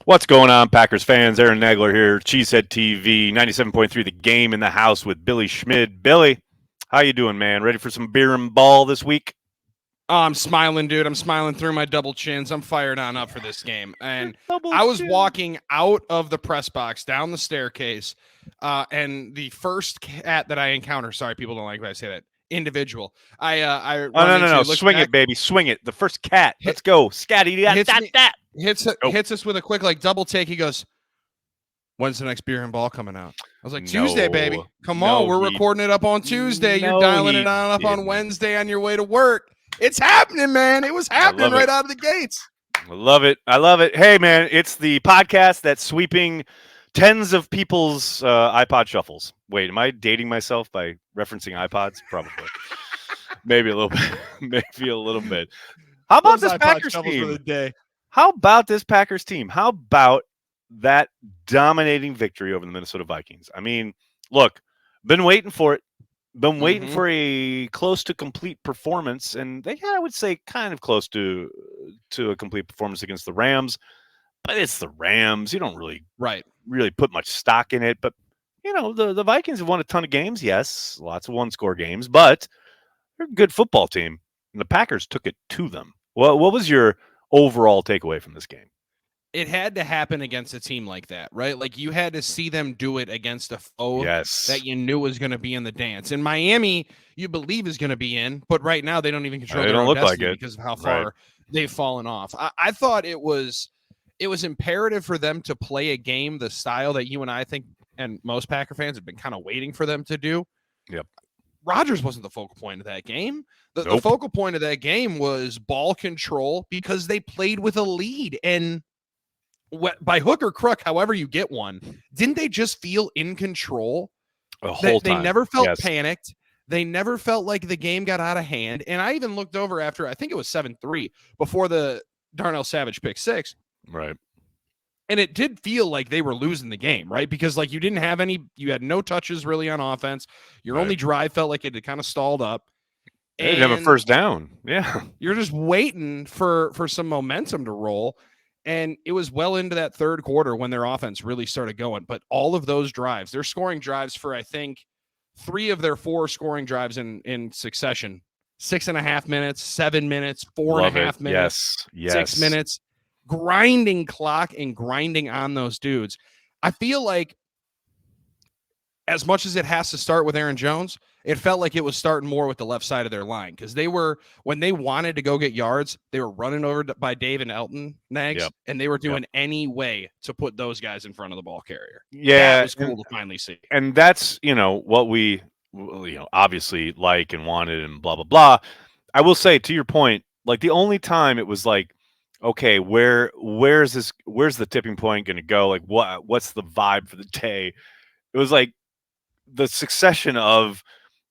What's going on, Packers fans? Aaron Nagler here, Cheesehead TV, 97.3 The Game in the house with Billy Schmid. Billy, how you doing, man? Ready for some beer and ball this week? Oh, I'm smiling, dude. I'm smiling through my double chins. I'm fired on up for this game. And Double I was chin. walking out of the press box down the staircase, and the first cat that I encounter, sorry, people don't like when I say that, individual. I Oh, run no. into, looks Swing back, it, baby. Swing it. The first cat. Let's go. Scatty. hits us with a quick like double take. He goes, "When's the next beer and ball coming out?" I was like, "Tuesday, baby. Come on, we're recording it up on Tuesday. You're dialing it on up on Wednesday on your way to work. It's happening, man. It was happening right out of the gates." I love it. Hey, man, it's the podcast that's sweeping tens of people's iPod shuffles. Wait, am I dating myself by referencing iPods? Probably. Maybe a little bit. How about this Packers team? How about this Packers team? How about that dominating victory over the Minnesota Vikings? I mean, look, been waiting for it. Been waiting for a close to complete performance, and they had, I would say, kind of close to a complete performance against the Rams. But it's the Rams. You don't really put much stock in it. But, you know, the Vikings have won a ton of games. Yes, lots of one-score games, but they're a good football team, and the Packers took it to them. What was your overall takeaway from this game? It had to happen against a team like that, right? Like you had to see them do it against a foe that you knew was going to be in the dance. In Miami, you believe is going to be in, but right now they don't even control their own destiny because of how far they've fallen off. I thought it was imperative for them to play a game the style that you and I think and most Packer fans have been kind of waiting for them to do. Yep. Rodgers wasn't the focal point of that game. The focal point of that game was ball control because they played with a lead. And by hook or crook, however you get one, didn't they just feel in control? The whole time. They never felt panicked. They never felt like the game got out of hand. And I even looked over after, I think it was 7-3 before the Darnell Savage pick six. Right. And it did feel like they were losing the game, right? Because like you had no touches really on offense. Your only drive felt like it had kind of stalled up. They didn't have a first down. Yeah. You're just waiting for some momentum to roll. And it was well into that third quarter when their offense really started going. But all of those drives, they're scoring drives for, I think, 3 of their 4 scoring drives in succession. 6.5 minutes, 7 minutes, 4.5 minutes, yes. 6 minutes. Grinding clock and grinding on those dudes. I feel like as much as it has to start with Aaron Jones, it felt like it was starting more with the left side of their line because when they wanted to go get yards, they were running over by Dave and Elton Nags, and they were doing any way to put those guys in front of the ball carrier. Yeah, that was cool to finally see. And that's, what we, obviously like and wanted and blah, blah, blah. I will say, to your point, like the only time it was like, okay, where's the tipping point going to go? Like what's the vibe for the day? It was like the succession of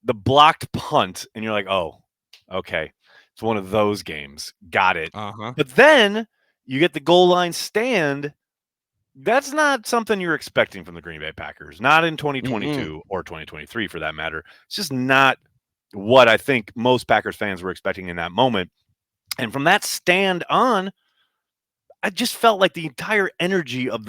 the blocked punt, and you're like, oh, okay, it's one of those games. Got it. But then you get the goal line stand. That's not something you're expecting from the Green Bay Packers. Not in 2022 or 2023 for that matter. It's just not what I think most Packers fans were expecting in that moment. And from that stand on, I just felt like the entire energy of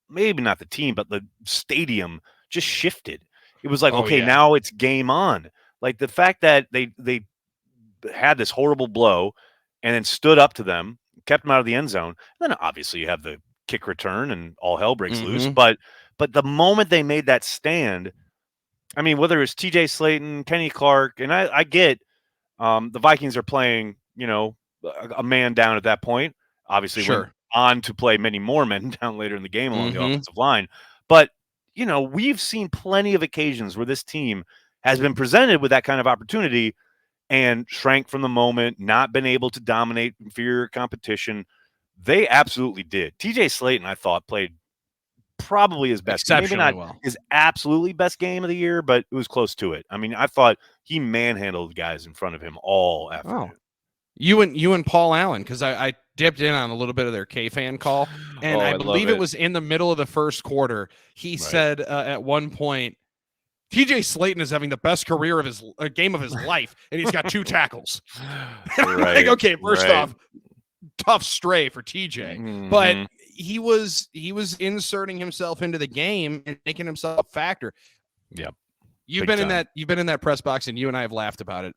maybe not the team, but the stadium just shifted. It was like, now it's game on. Like the fact that they had this horrible blow and then stood up to them, kept them out of the end zone. And then obviously you have the kick return and all hell breaks loose. But the moment they made that stand, I mean, whether it's TJ Slayton, Kenny Clark, and I get the Vikings are playing, a man down at that point. Obviously went on to play many more men down later in the game along the offensive line. But, we've seen plenty of occasions where this team has been presented with that kind of opportunity and shrank from the moment, not been able to dominate inferior competition. They absolutely did. TJ Slayton, I thought, played probably his best. Maybe not his absolutely best game of the year, but it was close to it. I mean, I thought he manhandled guys in front of him all afternoon. You and Paul Allen, because I dipped in on a little bit of their K-fan call, and I believe it was in the middle of the first quarter. He said at one point, TJ Slayton is having the best career of his game of his life, and he's got 2 tackles. Like, okay, first off, tough stray for TJ. But he was inserting himself into the game and making himself a factor. Yep. You've been in that press box, and you and I have laughed about it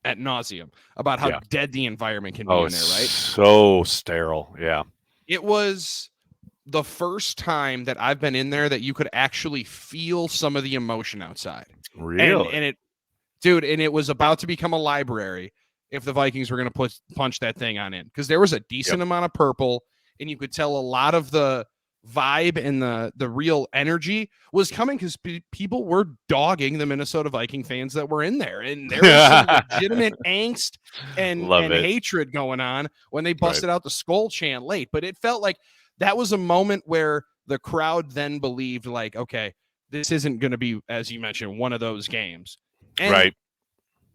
ad nauseum about how dead the environment can be in there, right? So sterile. Yeah. It was the first time that I've been in there that you could actually feel some of the emotion outside. Really? And it was about to become a library if the Vikings were going to punch that thing on in, because there was a decent amount of purple, and you could tell a lot of the vibe and the real energy was coming because people were dogging the Minnesota Viking fans that were in there, and there was some legitimate angst and hatred going on when they busted out the skull chant late. But it felt like that was a moment where the crowd then believed, like, okay, this isn't going to be, as you mentioned, one of those games. And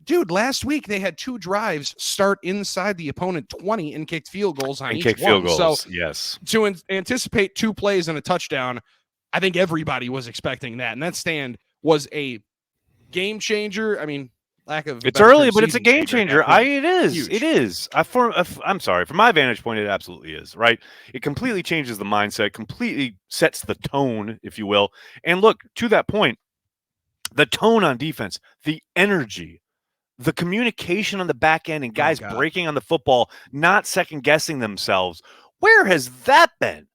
dude, last week they had 2 drives start inside the opponent 20 and kicked field goals on each one. So yes, to anticipate 2 plays and a touchdown, I think everybody was expecting that. And that stand was a game changer. I mean, it's early, but it's a game changer. It is. Huge. It is. I'm sorry. From my vantage point, it absolutely is. Right. It completely changes the mindset, completely sets the tone, if you will. And look, to that point, the tone on defense, the energy, the communication on the back end, and guys breaking on the football, not second guessing themselves. Where has that been?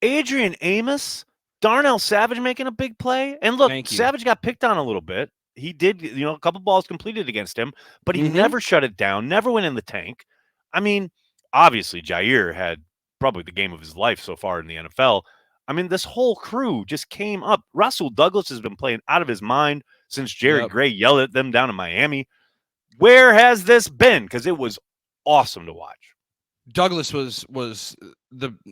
Adrian Amos, Darnell Savage making a big play. And look, Savage got picked on a little bit. He did, a couple balls completed against him, but he never shut it down, never went in the tank. I mean, obviously, Jair had probably the game of his life so far in the NFL. I mean, this whole crew just came up. Russell Douglas has been playing out of his mind since Jared Gray yelled at them down in Miami. Where has this been? Because it was awesome to watch. Douglas was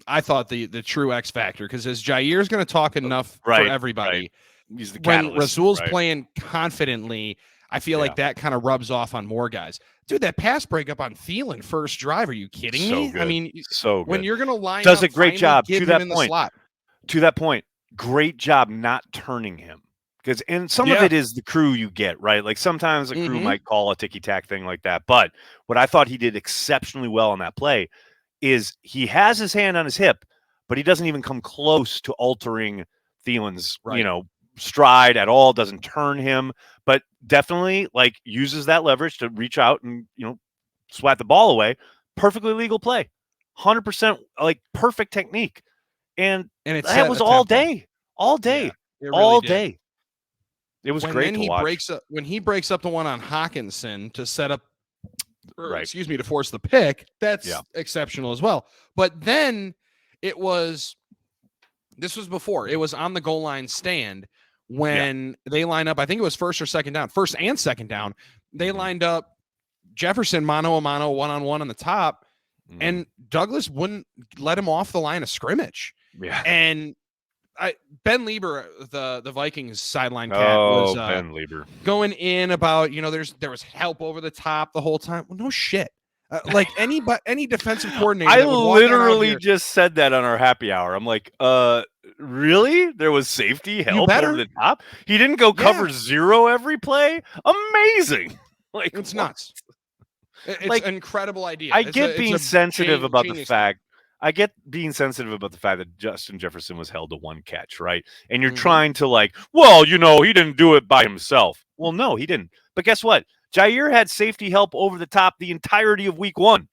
I thought the true X factor, because as Jair's going to talk enough for everybody, he's the catalyst. When Rasul's playing confidently, I feel like that kind of rubs off on more guys. Dude, that pass breakup on Thielen first drive, are you kidding me? Good. I mean, so good. When you're going to line does up, a great job to that point. To that point, great job not turning him. And some of it is the crew you get, right? Like sometimes the crew might call a ticky-tack thing like that. But what I thought he did exceptionally well on that play is he has his hand on his hip, but he doesn't even come close to altering Thielen's, stride at all, doesn't turn him, but definitely uses that leverage to reach out and, swat the ball away. Perfectly legal play. 100% perfect technique. And that was all day. All day. Yeah, all day. It was great to watch. When he breaks up the one on Hawkinson to set up, to force the pick, that's exceptional as well. But then this was before. It was on the goal line stand when they line up. I think it was first and second down. They lined up Jefferson mano a mano, one-on-one on the top, and Douglas wouldn't let him off the line of scrimmage. Yeah. And Ben Lieber, the Vikings sideline cat, was Ben Lieber going in about, there was help over the top the whole time. Well, no shit. Any defensive coordinator. I literally just said that on our happy hour. I'm like, really? There was safety help over the top? He didn't go cover 0 every play? Amazing. It's nuts. It's an incredible idea. I get being sensitive about the fact that Justin Jefferson was held to 1 catch, right? And you're trying to he didn't do it by himself. Well, no, he didn't. But guess what? Jair had safety help over the top the entirety of week 1.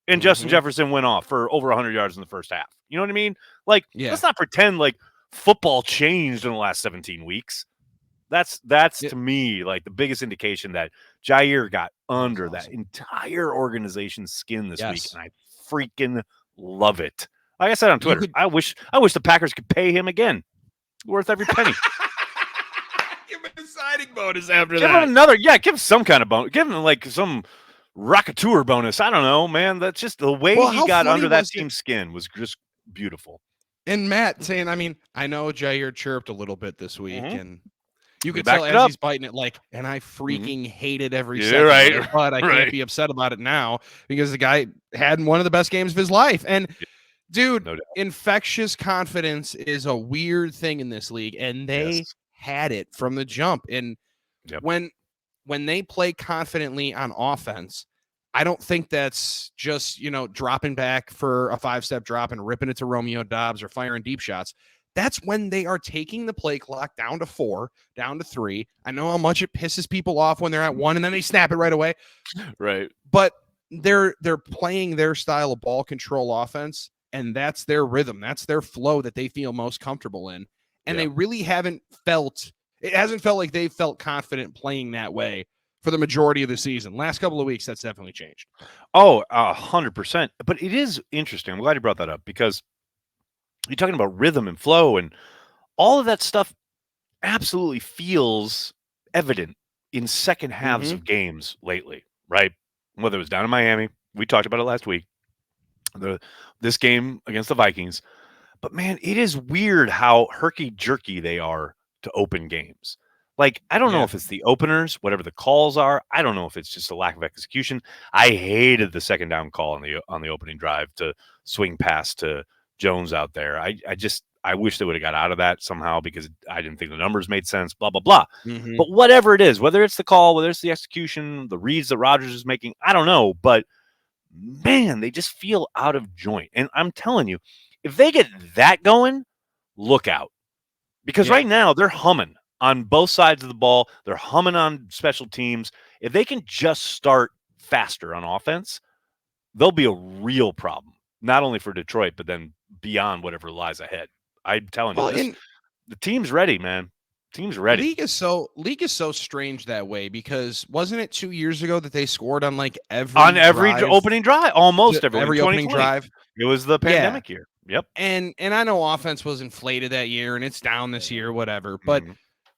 And Justin Jefferson went off for over 100 yards in the first half. You know what I mean? Let's not pretend football changed in the last 17 weeks. That's to me the biggest indication that Jair got under that entire organization's skin this week, and I freaking love it. Like I said on Twitter, I wish the Packers could pay him again. Worth every penny. Give him a signing bonus after that. Give him another. Yeah, give him some kind of bonus. Give him some rocketeur bonus. I don't know, man. That's just the way he got under that team's skin was just beautiful. And Matt saying, I know Jair chirped a little bit this week, and you could tell as he's biting it, and I freaking hated every second of it, but I can't be upset about it now because the guy had one of the best games of his life. And dude, infectious confidence is a weird thing in this league, and they had it from the jump. And when they play confidently on offense, I don't think that's just, dropping back for a 5-step drop and ripping it to Romeo Dobbs or firing deep shots. That's when they are taking the play clock down to 4, down to 3. I know how much it pisses people off when they're at 1 and then they snap it right away. Right. But they're playing their style of ball control offense, and that's their rhythm. That's their flow that they feel most comfortable in. And they really hasn't felt like they've felt confident playing that way for the majority of the season. Last couple of weeks, that's definitely changed. Oh, 100%. But it is interesting. I'm glad you brought that up because you're talking about rhythm and flow and all of that stuff absolutely feels evident in second halves of games lately, right? Whether it was down in Miami, we talked about it last week, this game against the Vikings. But man, it is weird how herky-jerky they are to open games. Like, I don't know if it's the openers, whatever the calls are. I don't know if it's just a lack of execution. I hated the second down call on the opening drive to swing pass to Jones out there. I wish they would have got out of that somehow because I didn't think the numbers made sense, blah, blah, blah. But whatever it is, whether it's the call, whether it's the execution, the reads that Rodgers is making, I don't know. But, man, they just feel out of joint. And I'm telling you, if they get that going, look out. Because right now they're humming on both sides of the ball. They're humming on special teams. If they can just start faster on offense, they'll be a real problem, not only for Detroit, but then beyond whatever lies ahead. I'm telling you, the team's ready, man. Team's ready. League is so strange that way because wasn't it 2 years ago that they scored on every opening drive, almost every opening drive? It was the pandemic year. Yep. And I know offense was inflated that year and it's down this year, whatever. But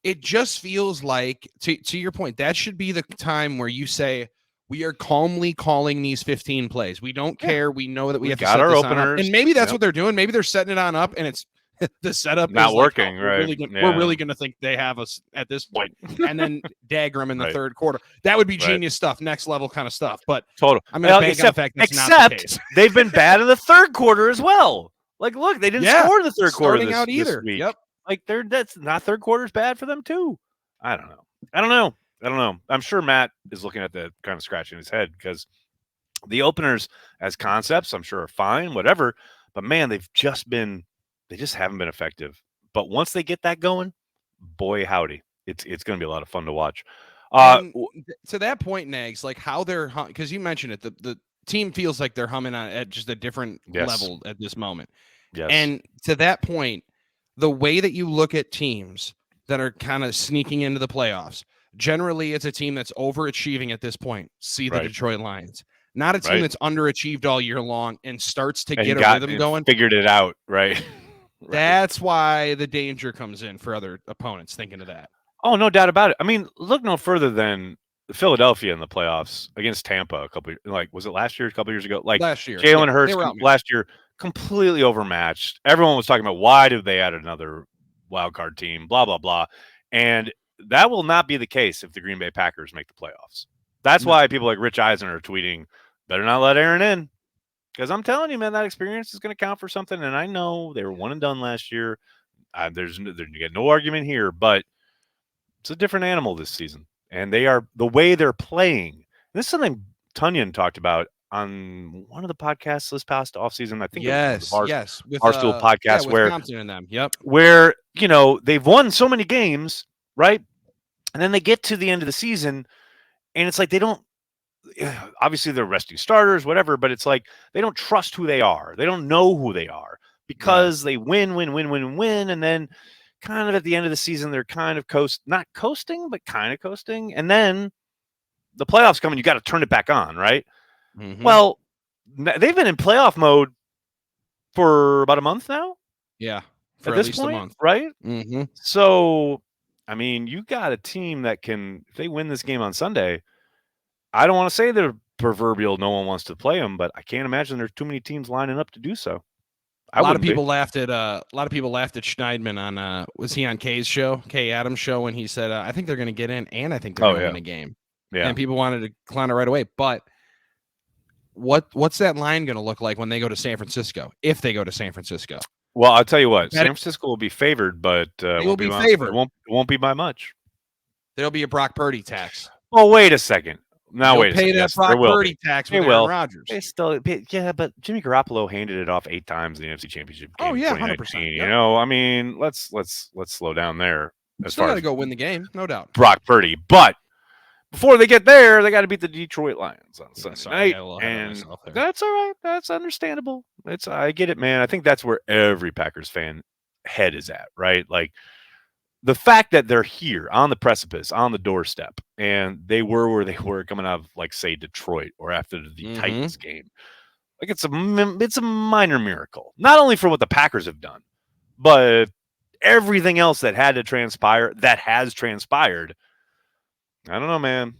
it just feels like, to your point, that should be the time where you say, we are calmly calling these 15 plays. We don't care. We know that we have to set our openers. And maybe that's what they're doing. Maybe they're setting it on up and it's the setup not working, right? We're really going to think they have us at this point. And then dagger them in the third quarter. That would be genius stuff, next level kind of stuff. But total. I'm going to bank on the fact that's not the case. They've been bad in the third quarter as well. Like, look, they didn't score in the third quarter out either. This week. Yep. Like, that's not third quarter's bad for them too. I don't know. I'm sure Matt is looking at that kind of scratching his head because the openers as concepts, I'm sure, are fine, whatever. But man, they just haven't been effective. But once they get that going, boy howdy, it's going to be a lot of fun to watch. To that point, Nags, like how they're, because you mentioned it, the team feels like they're humming on at just a different level at this moment. Yes. And to that point, the way that you look at teams that are kind of sneaking into the playoffs, generally it's a team that's overachieving at this point. See the Detroit Lions. Not a team that's underachieved all year long and starts to get a rhythm going. Figured it out, right? That's why the danger comes in for other opponents thinking of that. Oh, no doubt about it. I mean, look no further than Philadelphia in the playoffs against Tampa was it last year, a couple years ago? Like last year, Jalen Hurts last year, completely overmatched. Everyone was talking about why did they add another wild card team, blah, blah, blah. And that will not be the case if the Green Bay Packers make the playoffs. That's why people like Rich Eisen are tweeting, better not let Aaron in. Because I'm telling you, man, that experience is going to count for something. And I know they were one and done last year. There's no argument here, but it's a different animal this season. And the way they're playing. This is something Tunyon talked about on one of the podcasts this past offseason. I think it was the Barstool podcast with Compton and them. Yep. Where, they've won so many games, right? And then they get to the end of the season and it's like they don't, obviously they're resting starters, whatever, but it's like they don't trust who they are. They don't know who they are because they win. And then kind of at the end of the season, they're kind of not coasting, but kind of coasting. And then the playoffs come and you got to turn it back on, right? Mm-hmm. Well, they've been in playoff mode for about a month now. Yeah. At this point, a month. Right? Mm-hmm. So, I mean, you got a team that can, if they win this game on Sunday, I don't want to say they're proverbial, no one wants to play them, but I can't imagine there's too many teams lining up to do so. A lot of people laughed at Schneidman on was he on Kay Adams' show when he said I think they're going to get in and I think they're going to win a game. Yeah. And people wanted to clown it right away, but what's that line going to look like when they go to San Francisco? If they go to San Francisco? Well, I'll tell you what, San Francisco will be favored, but it will be favored. It won't be by much. There'll be a Brock Purdy tax. Oh, wait a second. Now You'll wait a pay second. that Yes, there Brock will Purdy be. tax They with Aaron will. Rodgers. They still, yeah, but Jimmy Garoppolo handed it off 8 times in the NFC Championship game in 100%. 2019. I mean, let's slow down there as Still far got to as go win the game, no doubt. Brock Purdy. But before they get there, they got to beat the Detroit Lions on Sunday Sorry, I night, got a little ahead of and myself there. that's all right. That's understandable. I get it, man. I think that's where every Packers fan head is at, right? Like the fact that they're here on the precipice, on the doorstep, and they were where they were coming out of, like, say, Detroit or after the Titans game. Like it's a minor miracle, not only for what the Packers have done, but everything else that had to transpire, that has transpired. I don't know, man.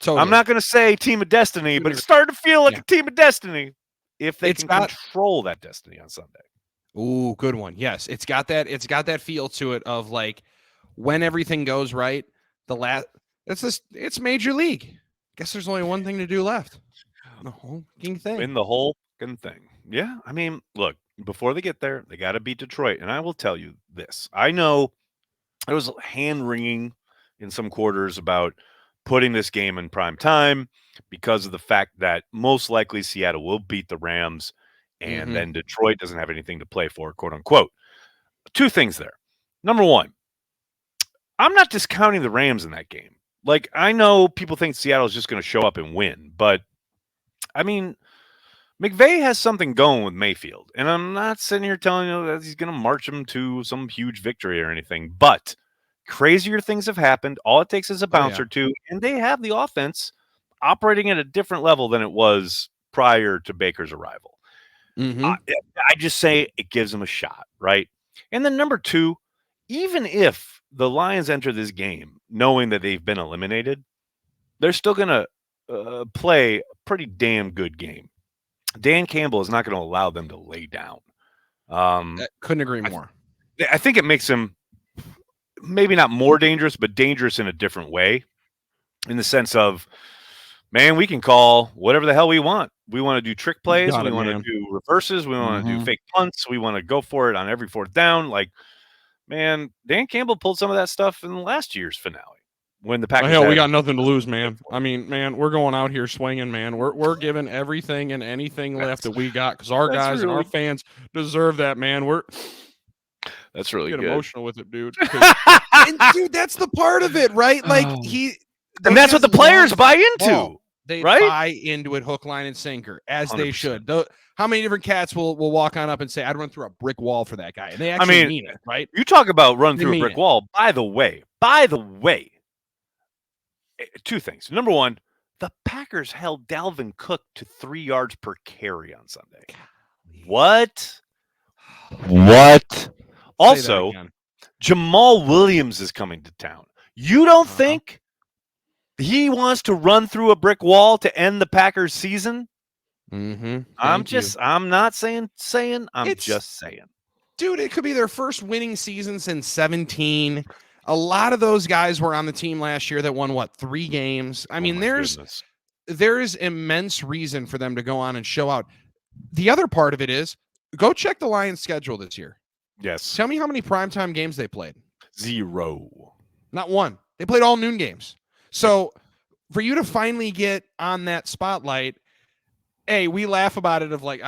Totally. I'm not going to say team of destiny, but it's starting to feel like a team of destiny if they can control that destiny on Sunday. Ooh, good one. Yes, it's got that feel to it of like when everything goes right. It's Major League. Guess there's only one thing to do left. The whole thing. In the whole thing. Yeah, I mean, look, before they get there, they got to beat Detroit. And I will tell you this. I know there was hand-wringing in some quarters about putting this game in prime time because of the fact that most likely Seattle will beat the Rams and then Detroit doesn't have anything to play for, quote unquote. Two things there. Number one, I'm not discounting the Rams in that game. Like, I know people think Seattle is just going to show up and win, but I mean, McVay has something going with Mayfield, and I'm not sitting here telling you that he's going to march him to some huge victory or anything, but crazier things have happened. All it takes is a bounce or two, and they have the offense operating at a different level than it was prior to Baker's arrival. I just say it gives them a shot, right? And then number two, even if the Lions enter this game knowing that they've been eliminated, they're still going to play a pretty damn good game. Dan Campbell is not going to allow them to lay down. Couldn't agree more. I think it makes him maybe not more dangerous, but dangerous in a different way, in the sense of, man, we can call whatever the hell we want. We want to do trick plays. We want to do reverses. We want to do fake punts. We want to go for it on every fourth down. Like, man, Dan Campbell pulled some of that stuff in last year's finale when the Packers. We got nothing to lose, man. I mean, man, we're going out here swinging, man. We're giving everything and anything left that we got because our guys and our fans deserve that, man. That's really get good. Emotional with it, dude. And dude, that's the part of it, right? Like and that's what the players buy into. They buy into it hook, line, and sinker, as 100%. They should. How many different cats will walk on up and say, I'd run through a brick wall for that guy? And they actually mean it, right? You talk about run through a brick wall. By the way, two things. Number one, the Packers held Dalvin Cook to 3 yards per carry on Sunday. What? Also, Jamal Williams is coming to town. You don't think he wants to run through a brick wall to end the Packers season? I'm just saying. Dude, it could be their first winning season since 17. A lot of those guys were on the team last year that won 3 games. I mean, there is immense reason for them to go on and show out. The other part of it is go check the Lions schedule this year. Yes. Tell me how many primetime games they played. 0. Not one. They played all noon games. So for you to finally get on that spotlight, we laugh about it of like,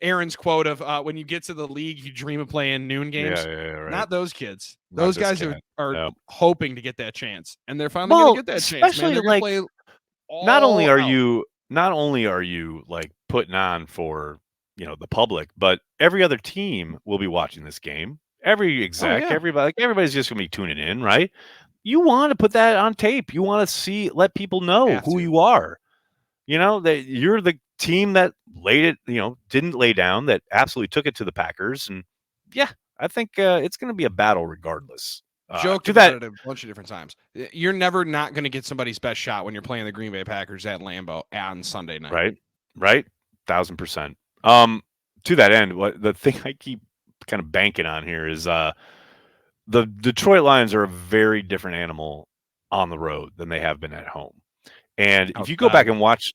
Aaron's quote of when you get to the league, you dream of playing noon games. Yeah, right. Not those kids. Those guys are hoping to get that chance, and they're finally going to get that chance. Man. They're like, play not only are you like putting on for the public, but every other team will be watching this game. Every exec, everybody's just going to be tuning in, right? You want to put that on tape. You want to let people know who you are. That you're the team that didn't lay down, that absolutely took it to the Packers. And I think it's going to be a battle regardless. Joked about it a bunch of different times. You're never not going to get somebody's best shot when you're playing the Green Bay Packers at Lambeau on Sunday night. Right. 1,000%. To that end, the thing I keep kind of banking on here is the Detroit Lions are a very different animal on the road than they have been at home. And if you go back and watch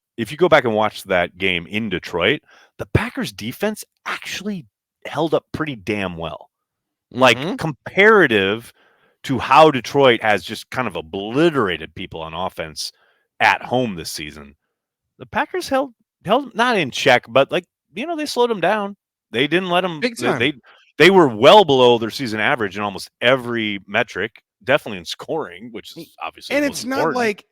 that game in Detroit, the Packers defense actually held up pretty damn well. Like comparative to how Detroit has just kind of obliterated people on offense at home this season. The Packers held not in check, but they slowed them down. They didn't let them. Big time. They were well below their season average in almost every metric. Definitely in scoring, which is obviously and the most it's not important. like.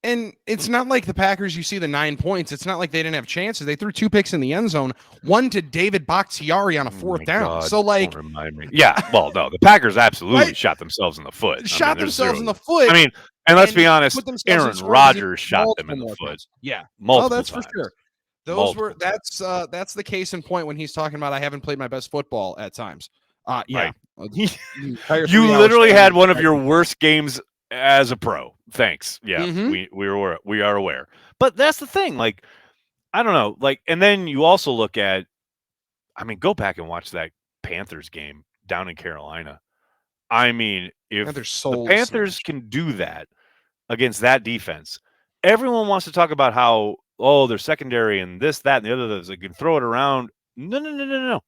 And it's not like the Packers, you see the 9 points. It's not like they didn't have chances. They threw 2 picks in the end zone, one to David Bakhtiari on a 4th down. God, so, don't remind me. Yeah, well, no, the Packers absolutely right? shot themselves in the foot. Shot themselves in the foot. I mean, and let's be honest, Aaron Rodgers shot them in the foot. Times. Yeah. Multiple that's times. For sure. That's the case in point when he's talking about I haven't played my best football at times. Yeah. Right. You literally had one of your worst games as a pro. Thanks. Yeah, mm-hmm. we are aware. But that's the thing. I don't know. And then you also look at, go back and watch that Panthers game down in Carolina. If the Panthers can do that against that defense, everyone wants to talk about how, they're secondary and this, that, and the other. They can throw it around. No.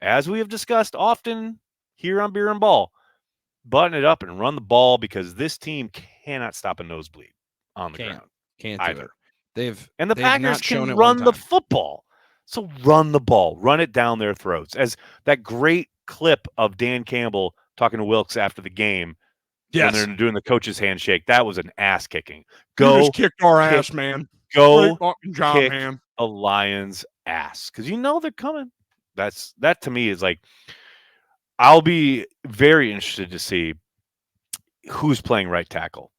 As we have discussed often here on Beer and Ball, button it up and run the ball because this team cannot stop a nosebleed on the ground. Can't either. The Packers can run the football. So run the ball. Run it down their throats. As that great clip of Dan Campbell talking to Wilkes after the game when they're doing the coach's handshake, that was an ass kicking. You just kicked our ass, man. Go fucking job, kick man. a Lions ass because they're coming. That to me is I'll be very interested to see who's playing right tackle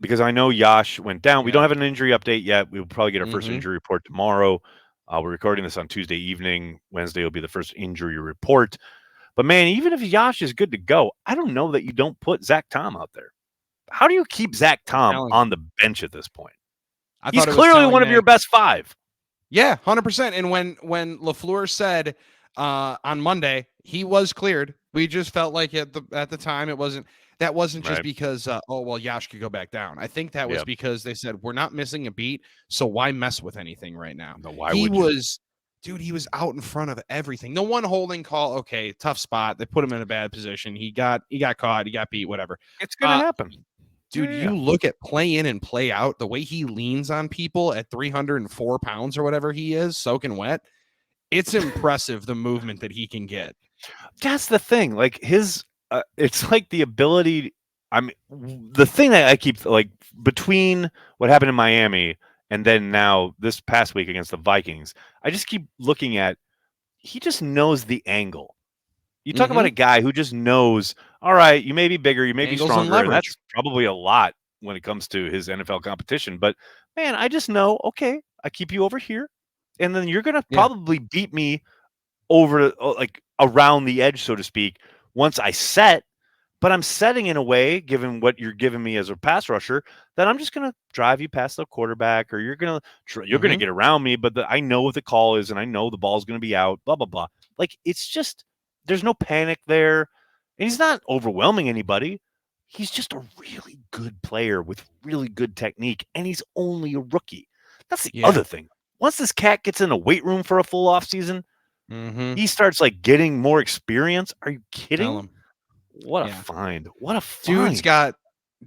because I know Yash went down. We don't have an injury update yet. We'll probably get our first injury report tomorrow. We're recording this on Tuesday evening. Wednesday will be the first injury report. But, man, even if Yash is good to go, I don't know that you don't put Zach Tom out there. How do you keep Zach Tom on the bench at this point? He's clearly one of your best 5. Yeah, 100%. And when LaFleur said on Monday he was cleared, we just felt like at the time it wasn't just because Yash could go back down. I think that was because they said we're not missing a beat, so why mess with anything right now? No, why he would was you? Dude, he was out in front of everything. No one holding call. Okay, tough spot. They put him in a bad position. He got caught. He got beat. Whatever. It's gonna happen. Dude, you look at play in and play out, the way he leans on people at 304 pounds or whatever he is, soaking wet. It's impressive the movement that he can get. That's the thing. His, it's the ability. The thing that I keep between what happened in Miami and then now this past week against the Vikings, I just keep looking at. He just knows the angle. You talk about a guy who just knows, all right, you may be bigger, you may be stronger, and that's probably a lot when it comes to his NFL competition. But, man, I just know, okay, I keep you over here, and then you're going to probably beat me over, around the edge, so to speak, once I set. But I'm setting in a way, given what you're giving me as a pass rusher, that I'm just going to drive you past the quarterback, or you're going to get around me, but I know what the call is, and I know the ball's going to be out, blah, blah, blah. It's just – there's no panic there, and he's not overwhelming anybody. He's just a really good player with really good technique, and he's only a rookie. That's the other thing. Once this cat gets in a weight room for a full off season, he starts getting more experience. Are you kidding? What a find! What a find!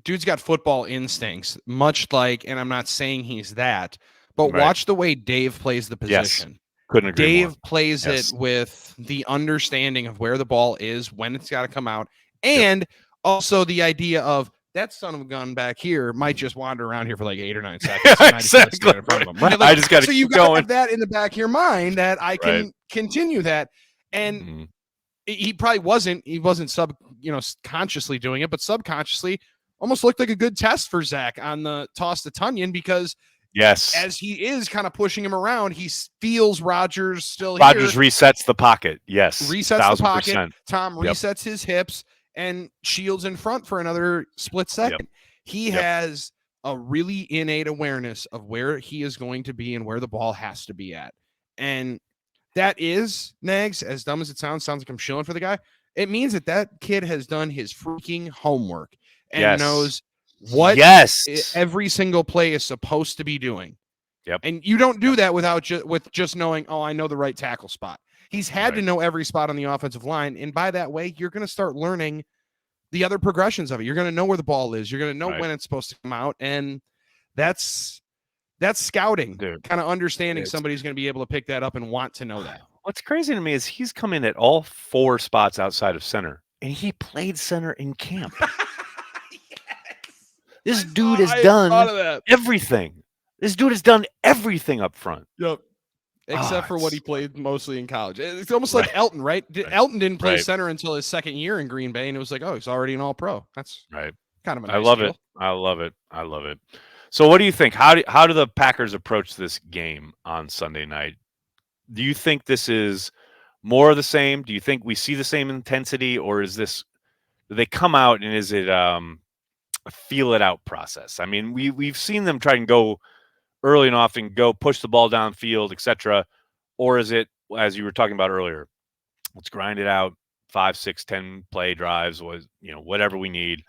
Dude's got football instincts, much like, and I'm not saying he's that, but watch the way Dave plays the position. Yes. Couldn't agree Dave more. plays it with the understanding of where the ball is, when it's got to come out, and also the idea of that son of a gun back here might just wander around here for 8 or 9 seconds. Exactly. In front of him, right? I just got to keep going. So you have that in the back of your mind that I can continue that. And he probably wasn't consciously doing it, but subconsciously almost looked like a good test for Zach on the toss to Tunyon because as he is kind of pushing him around, he feels Rodgers still here. Rodgers resets the pocket. Yes. Resets the pocket. Tom resets his hips and shields in front for another split second. He has a really innate awareness of where he is going to be and where the ball has to be at. And that is, Nags, as dumb as it sounds like I'm shilling for the guy. It means that kid has done his freaking homework and knows what every single play is supposed to be doing. Yep. And you don't do that without just knowing, I know the right tackle spot. He's had to know every spot on the offensive line. And by that way, you're going to start learning the other progressions of it. You're going to know where the ball is. You're going to know when it's supposed to come out. And That's scouting, Dude, kind of understanding somebody's going to be able to pick that up and want to know that. What's crazy to me is he's come in at all 4 spots outside of center, and he played center in camp. This dude has done everything. This dude has done everything up front. Yep. Except for what he played mostly in college. It's almost like Elton, right? Elton didn't play center until his second year in Green Bay, and it was like, oh, he's already an all-pro. That's kind of a nice deal. I love it. So what do you think? How do the Packers approach this game on Sunday night? Do you think this is more of the same? Do you think we see the same intensity, or do they come out and is it a feel it out process? I mean, we've seen them try and go early and often, go push the ball downfield, etc. Or is it, as you were talking about earlier, let's grind it out, 5, 6, 10 play drives, whatever we need,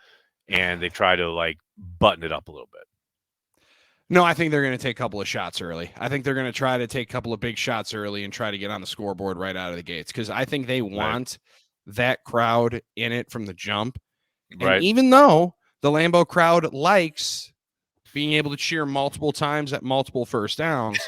and they try to like button it up a little bit? No, I think they're going to take a couple of shots early. I think they're going to try to take a couple of big shots early and try to get on the scoreboard right out of the gates, because I think they want that crowd in it from the jump. And even though the Lambeau crowd likes being able to cheer multiple times at multiple first downs,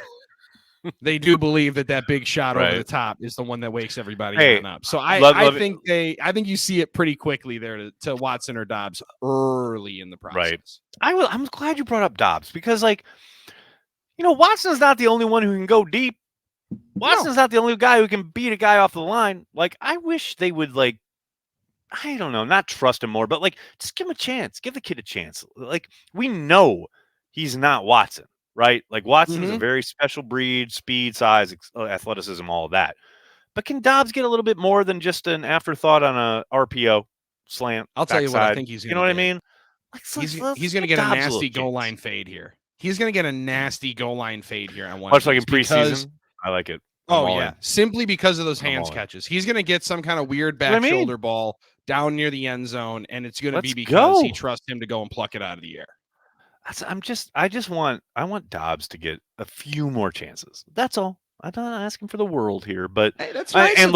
they do believe that big shot over the top is the one that wakes everybody up. So I think you see it pretty quickly there to Watson or Dobbs early in the process. Right. I'm glad you brought up Dobbs, because Watson's not the only one who can go deep. Watson's not the only guy who can beat a guy off the line. Like, I wish they would I don't know, not trust him more, but just give him a chance. Give the kid a chance. We know he's not Watson, right? Watson's a very special breed, speed, size, athleticism, all of that. But can Dobbs get a little bit more than just an afterthought on a RPO slant? I'll tell you what I think he's going to You know what I mean? He's going to get a nasty goal line fade here. He's going to get a nasty goal line fade here. Much like in preseason. I like it. Simply because of those hands catches. He's going to get some kind of weird back shoulder ball down near the end zone, and it's going to be because he trusts him to go and pluck it out of the air. I want Dobbs to get a few more chances. That's all. I'm not asking for the world here, but hey, that's nice. And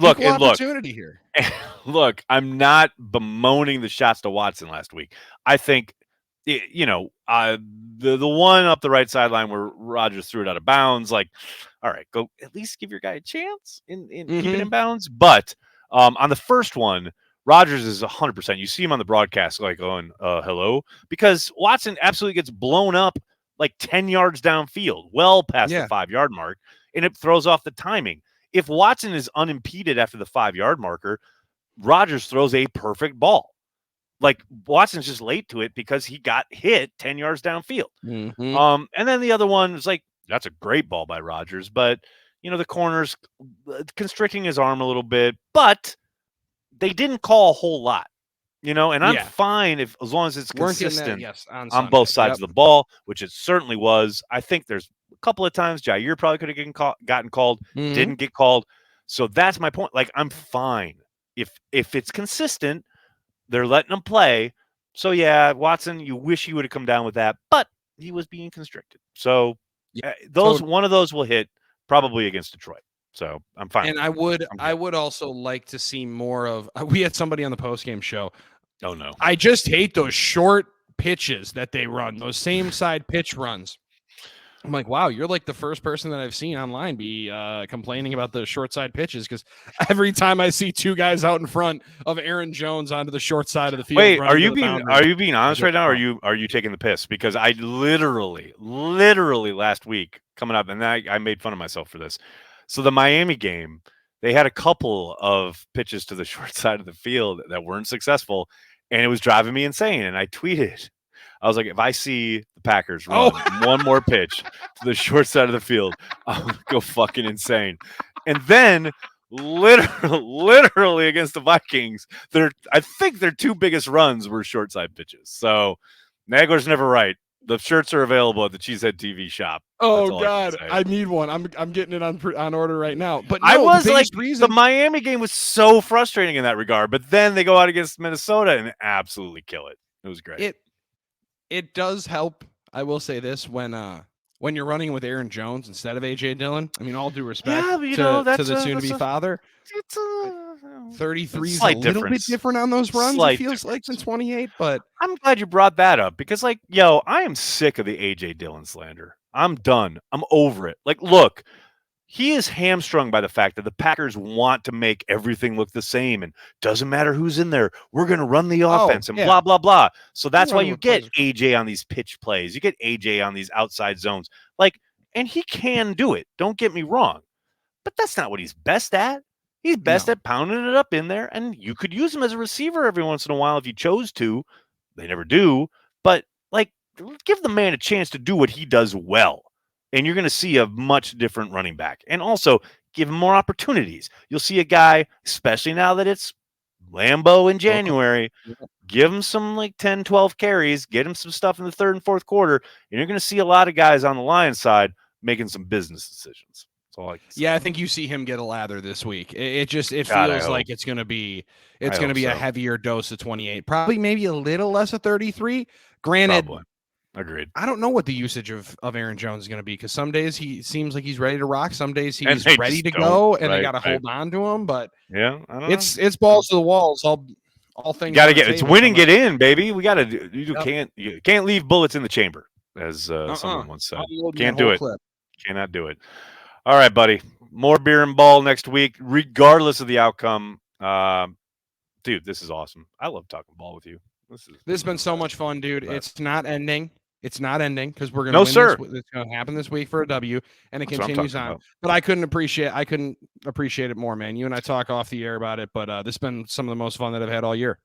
look, opportunity here. Look, I'm not bemoaning the shots to Watson last week. I think, the one up the right sideline where Rodgers threw it out of bounds. All right, go at least give your guy a chance in keep it in bounds. But on the first one, Rodgers is 100%. You see him on the broadcast going, hello, because Watson absolutely gets blown up 10 yards downfield, well past the 5-yard mark, and it throws off the timing. If Watson is unimpeded after the 5-yard marker, Rodgers throws a perfect ball. Watson's just late to it because he got hit 10 yards downfield. And then the other one was that's a great ball by Rodgers, but the corner's constricting his arm a little bit, but they didn't call a whole lot, and I'm fine as long as it's consistent on both sides of the ball, which it certainly was. I think there's a couple of times Jair probably could have gotten called, didn't get called. So that's my point. I'm fine if it's consistent, they're letting him play. So Watson, you wish he would have come down with that, but he was being constricted. So one of those will hit probably against Detroit. So I'm fine. And I would also like to see more of. We had somebody on the postgame show. Oh no! I just hate those short pitches that they run. Those same side pitch runs. I'm like, wow, you're the first person that I've seen online be complaining about the short side pitches, because every time I see two guys out in front of Aaron Jones onto the short side of the field. Wait, are you being honest right now? Or are you taking the piss? Because I literally last week coming up, and I made fun of myself for this. So the Miami game, they had a couple of pitches to the short side of the field that weren't successful, and it was driving me insane. And I tweeted, I was like, if I see the Packers run one more pitch to the short side of the field, I'm going to go fucking insane. And then literally against the Vikings, I think their two biggest runs were short side pitches. So Nagler's never right. The shirts are available at the Cheesehead TV shop. Oh God, I need one. I'm getting it on order right now. But no, I was the Miami game was so frustrating in that regard. But then they go out against Minnesota and absolutely kill it. It was great. It does help. I will say this: when you're running with Aaron Jones instead of AJ Dillon, I mean, all due respect to the soon-to-be father, 33 is a little bit different on those runs, it feels like, than 28, but I'm glad you brought that up because, like, yo, I am sick of the A.J. Dillon slander. I'm done. I'm over it. Like, look, he is hamstrung by the fact that the Packers want to make everything look the same and doesn't matter who's in there. We're going to run the offense and blah, blah, blah. So that's why you get A.J. on these pitch plays. You get A.J. on these outside zones. Like, and he can do it. Don't get me wrong. But that's not what he's best at. He's best at pounding it up in there, and you could use him as a receiver every once in a while if you chose to. They never do. But, like, give the man a chance to do what he does well, and you're going to see a much different running back. And also, give him more opportunities. You'll see a guy, especially now that it's Lambeau in January, give him some, like, 10, 12 carries, get him some stuff in the third and fourth quarter, and you're going to see a lot of guys on the Lions side making some business decisions. I think you see him get a lather this week. It feels like it's going to be a heavier dose of 28, probably maybe a little less of 33. Granted, probably. Agreed. I don't know what the usage of Aaron Jones is going to be because some days he seems like he's ready to rock, some days he's ready to go, and they got to hold on to him. But yeah, I don't know. It's balls to the walls. All things. Got to get it's win and get in, baby. We got to do. You can't leave bullets in the chamber, as someone once said. Can't do it. Cannot do it. All right, buddy. More beer and ball next week, regardless of the outcome. Dude, this is awesome. I love talking ball with you. This has been so much fun, dude. It's not ending. It's not ending because we're going to win this. It's going to happen this week for a W, and it continues on. But I couldn't appreciate it more, man. You and I talk off the air about it, but this has been some of the most fun that I've had all year.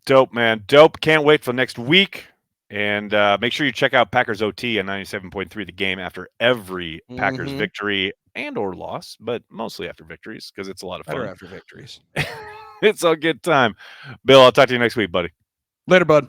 Dope, man. Dope. Can't wait for next week. And make sure you check out Packers OT on 97.3 The Game after every Packers victory and or loss, but mostly after victories because it's a lot of fun. Better after victories. It's a good time. Bill, I'll talk to you next week, buddy. Later, bud.